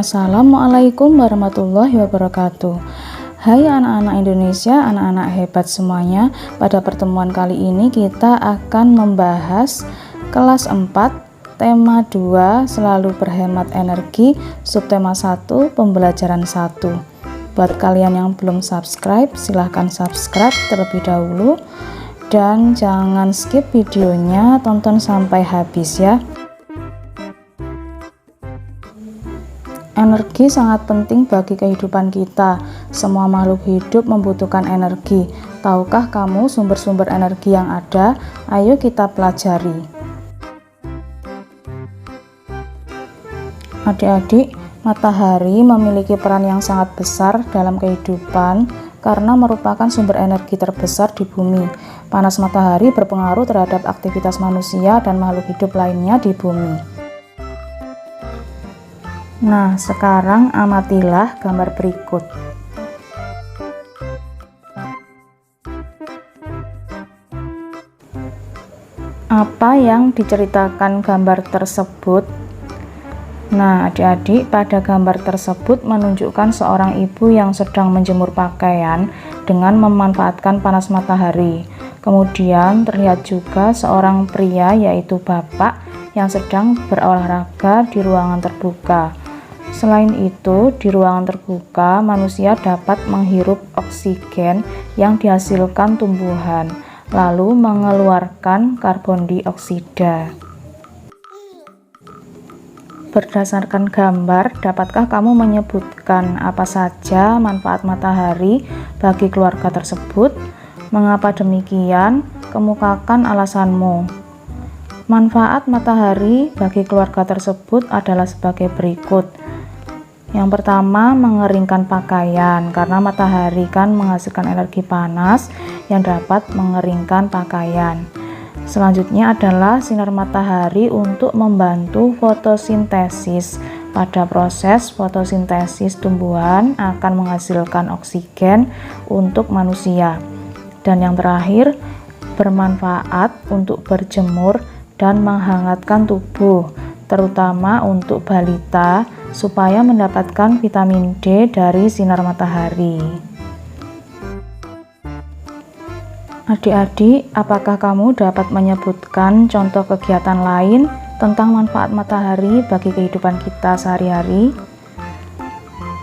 Assalamualaikum warahmatullahi wabarakatuh. Hai anak-anak Indonesia, anak-anak hebat semuanya. Pada pertemuan kali ini kita akan membahas kelas 4, tema 2, selalu berhemat energi, subtema 1, pembelajaran 1. Buat kalian yang belum subscribe, silahkan subscribe terlebih dahulu. Dan jangan skip videonya, tonton sampai habis ya. Energi sangat penting bagi kehidupan kita. Semua makhluk hidup membutuhkan energi. Tahukah kamu sumber-sumber energi yang ada? Ayo kita pelajari. Adik-adik, matahari memiliki peran yang sangat besar dalam kehidupan karena merupakan sumber energi terbesar di bumi. Panas matahari berpengaruh terhadap aktivitas manusia dan makhluk hidup lainnya di bumi. Nah, sekarang amatilah gambar berikut. Apa yang diceritakan gambar tersebut? Nah, adik-adik, pada gambar tersebut menunjukkan seorang ibu yang sedang menjemur pakaian dengan memanfaatkan panas matahari. Kemudian terlihat juga seorang pria, yaitu bapak, yang sedang berolahraga di ruangan terbuka. Selain itu, di ruangan terbuka, manusia dapat menghirup oksigen yang dihasilkan tumbuhan, lalu mengeluarkan karbon dioksida. Berdasarkan gambar, dapatkah kamu menyebutkan apa saja manfaat matahari bagi keluarga tersebut? Mengapa demikian? Kemukakan alasanmu. Manfaat matahari bagi keluarga tersebut adalah sebagai berikut. Yang pertama, mengeringkan pakaian, karena matahari kan menghasilkan energi panas yang dapat mengeringkan pakaian. Selanjutnya adalah sinar matahari untuk membantu fotosintesis. Pada proses fotosintesis, tumbuhan akan menghasilkan oksigen untuk manusia. Dan yang terakhir, bermanfaat untuk berjemur dan menghangatkan tubuh, terutama untuk balita, supaya mendapatkan vitamin D dari sinar matahari. Adik-adik, apakah kamu dapat menyebutkan contoh kegiatan lain tentang manfaat matahari bagi kehidupan kita sehari-hari?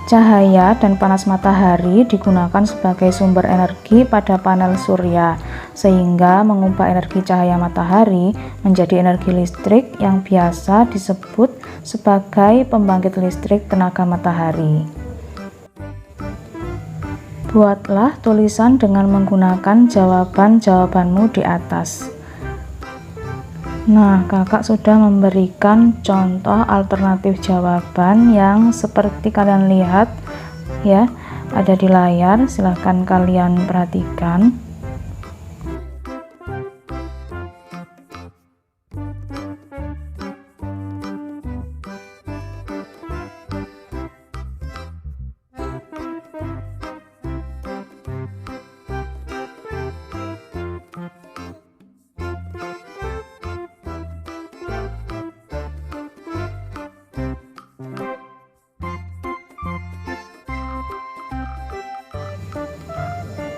Cahaya dan panas matahari digunakan sebagai sumber energi pada panel surya, sehingga mengubah energi cahaya matahari menjadi energi listrik yang biasa disebut sebagai pembangkit listrik tenaga matahari. Buatlah tulisan dengan menggunakan jawaban-jawabanmu di atas. Nah, kakak sudah memberikan contoh alternatif jawaban yang seperti kalian lihat ya, ada di layar. Silahkan kalian perhatikan.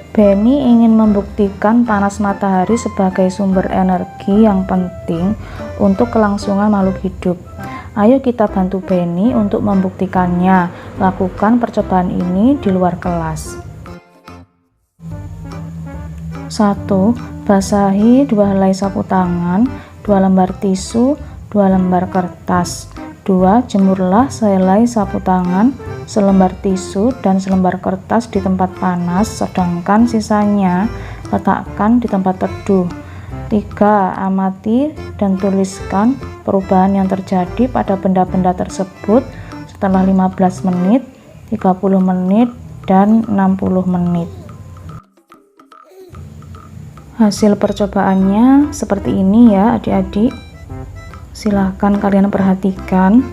Benny ingin membuktikan panas matahari sebagai sumber energi yang penting untuk kelangsungan makhluk hidup. Ayo kita bantu Benny untuk membuktikannya. Lakukan percobaan ini di luar kelas. 1. Basahi 2 helai sapu tangan, 2 lembar tisu, 2 lembar kertas. 2. Jemurlah sehelai sapu tangan, selembar tisu, dan selembar kertas di tempat panas, sedangkan sisanya letakkan di tempat teduh. 3. Amati dan tuliskan perubahan yang terjadi pada benda-benda tersebut setelah 15 menit, 30 menit, dan 60 menit. Hasil percobaannya seperti ini ya adik-adik. Silahkan kalian perhatikan.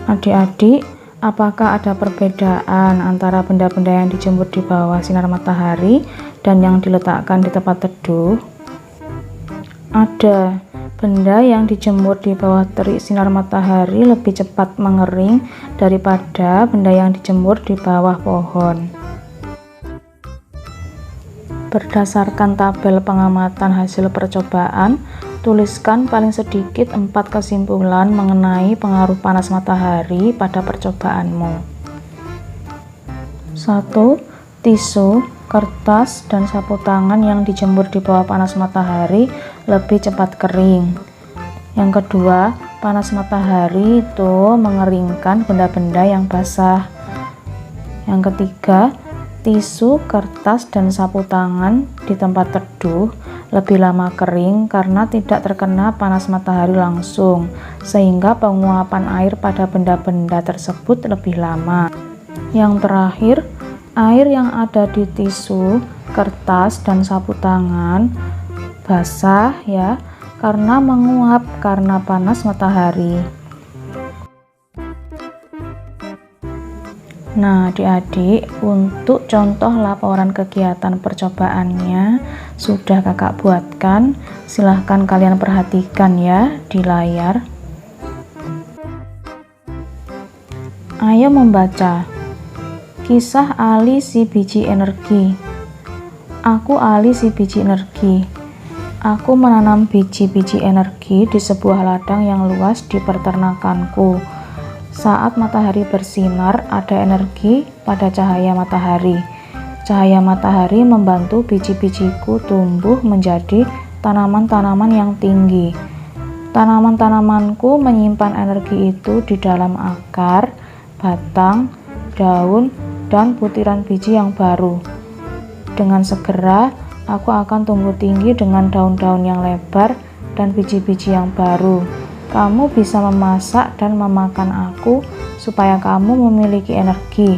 Adik-adik, Apakah ada perbedaan antara benda-benda yang dijemur di bawah sinar matahari dan yang diletakkan di tempat teduh? Ada. Benda yang dijemur di bawah terik sinar matahari lebih cepat mengering daripada benda yang dijemur di bawah pohon. Berdasarkan tabel pengamatan hasil percobaan, tuliskan paling sedikit 4 kesimpulan mengenai pengaruh panas matahari pada percobaanmu. 1. Tisu, kertas, dan sapu tangan yang dijemur di bawah panas matahari lebih cepat kering. Yang kedua, panas matahari itu mengeringkan benda-benda yang basah. Yang ketiga, tisu, kertas, dan sapu tangan di tempat teduh lebih lama kering karena tidak terkena panas matahari langsung, sehingga penguapan air pada benda-benda tersebut lebih lama. Yang terakhir, air yang ada di tisu, kertas, dan sapu tangan basah ya, karena menguap karena panas matahari. Nah, adik-adik, untuk contoh laporan kegiatan percobaannya sudah kakak buatkan. Silahkan kalian perhatikan ya di layar. Ayo membaca. Kisah Ali si biji energi. Aku Ali si biji energi. Aku menanam biji-biji energi di sebuah ladang yang luas di peternakanku. Saat matahari bersinar, ada energi pada cahaya matahari. Cahaya matahari membantu biji-bijiku tumbuh menjadi tanaman-tanaman yang tinggi. Tanaman-tanamanku menyimpan energi itu di dalam akar, batang, daun, dan butiran biji yang baru. Dengan segera, aku akan tumbuh tinggi dengan daun-daun yang lebar dan biji-biji yang baru. Kamu bisa memasak dan memakan aku supaya kamu memiliki energi.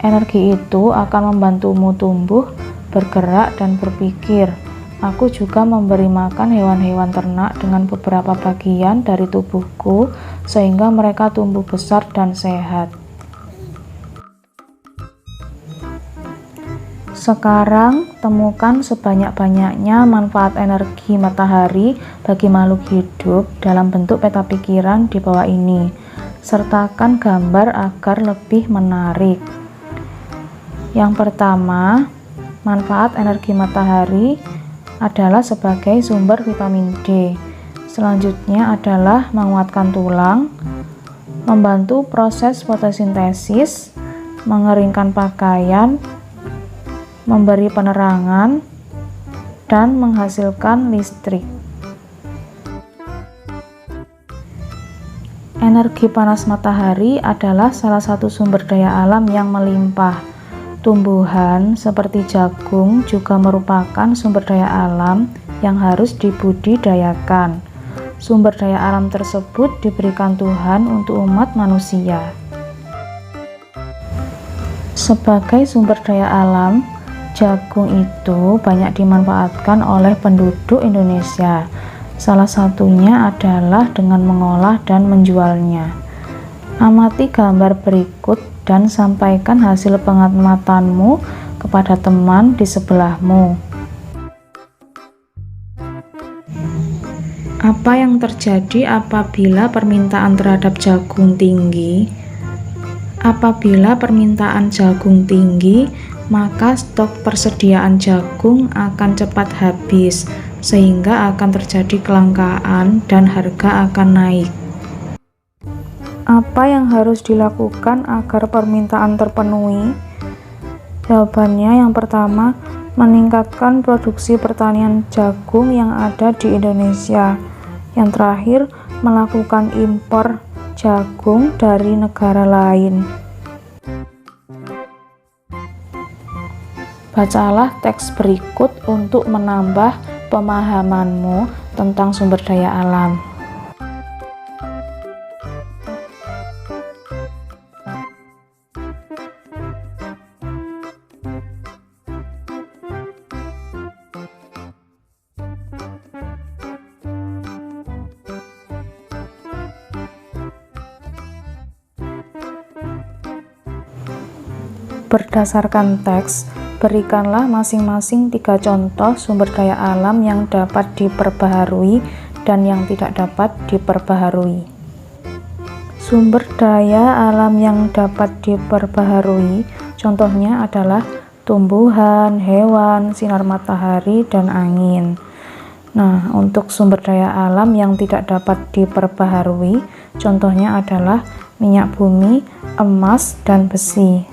Energi itu akan membantumu tumbuh, bergerak, dan berpikir. Aku juga memberi makan hewan-hewan ternak dengan beberapa bagian dari tubuhku sehingga mereka tumbuh besar dan sehat. Sekarang, temukan sebanyak-banyaknya manfaat energi matahari bagi makhluk hidup dalam bentuk peta pikiran di bawah ini. Sertakan gambar agar lebih menarik. Yang pertama, manfaat energi matahari adalah sebagai sumber vitamin D. Selanjutnya adalah menguatkan tulang, membantu proses fotosintesis, mengeringkan pakaian, memberi penerangan, dan menghasilkan listrik. Energi panas matahari adalah salah satu sumber daya alam yang melimpah. Tumbuhan seperti jagung juga merupakan sumber daya alam yang harus dibudidayakan. Sumber daya alam tersebut diberikan Tuhan untuk umat manusia. Sebagai sumber daya alam, jagung itu banyak dimanfaatkan oleh penduduk Indonesia. Salah satunya adalah dengan mengolah dan menjualnya. Amati gambar berikut dan sampaikan hasil pengamatanmu kepada teman di sebelahmu. Apa yang terjadi apabila permintaan terhadap jagung tinggi? Apabila permintaan jagung tinggi, maka stok persediaan jagung akan cepat habis, sehingga akan terjadi kelangkaan dan harga akan naik. Apa yang harus dilakukan agar permintaan terpenuhi? Jawabannya yang pertama, meningkatkan produksi pertanian jagung yang ada di Indonesia. Yang terakhir, melakukan impor jagung dari negara lain. Bacalah teks berikut untuk menambah pemahamanmu tentang sumber daya alam. Berdasarkan teks, berikanlah masing-masing 3 contoh sumber daya alam yang dapat diperbaharui dan yang tidak dapat diperbaharui. Sumber daya alam yang dapat diperbaharui contohnya adalah tumbuhan, hewan, sinar matahari, dan angin. Nah, untuk sumber daya alam yang tidak dapat diperbaharui contohnya adalah minyak bumi, emas, dan besi.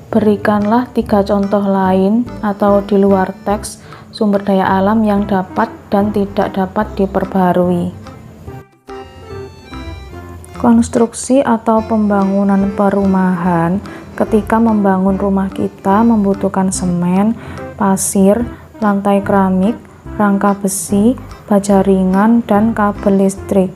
Berikanlah 3 contoh lain atau di luar teks sumber daya alam yang dapat dan tidak dapat diperbaharui. Konstruksi atau pembangunan perumahan. Ketika membangun rumah kita membutuhkan semen, pasir, lantai keramik, rangka besi, baja ringan, dan kabel listrik.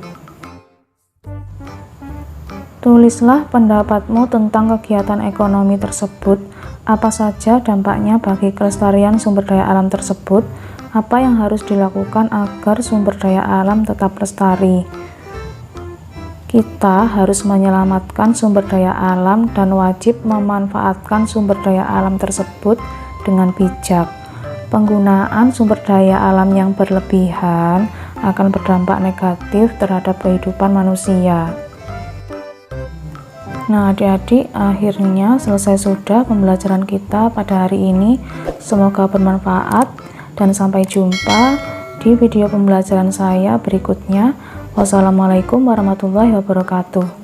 Tulislah pendapatmu tentang kegiatan ekonomi tersebut. Apa saja dampaknya bagi kelestarian sumber daya alam tersebut? Apa yang harus dilakukan agar sumber daya alam tetap lestari? Kita harus menyelamatkan sumber daya alam dan wajib memanfaatkan sumber daya alam tersebut dengan bijak. Penggunaan sumber daya alam yang berlebihan akan berdampak negatif terhadap kehidupan manusia. Nah, adik-adik, akhirnya selesai sudah pembelajaran kita pada hari ini. Semoga bermanfaat dan sampai jumpa di video pembelajaran saya berikutnya. Wassalamualaikum warahmatullahi wabarakatuh.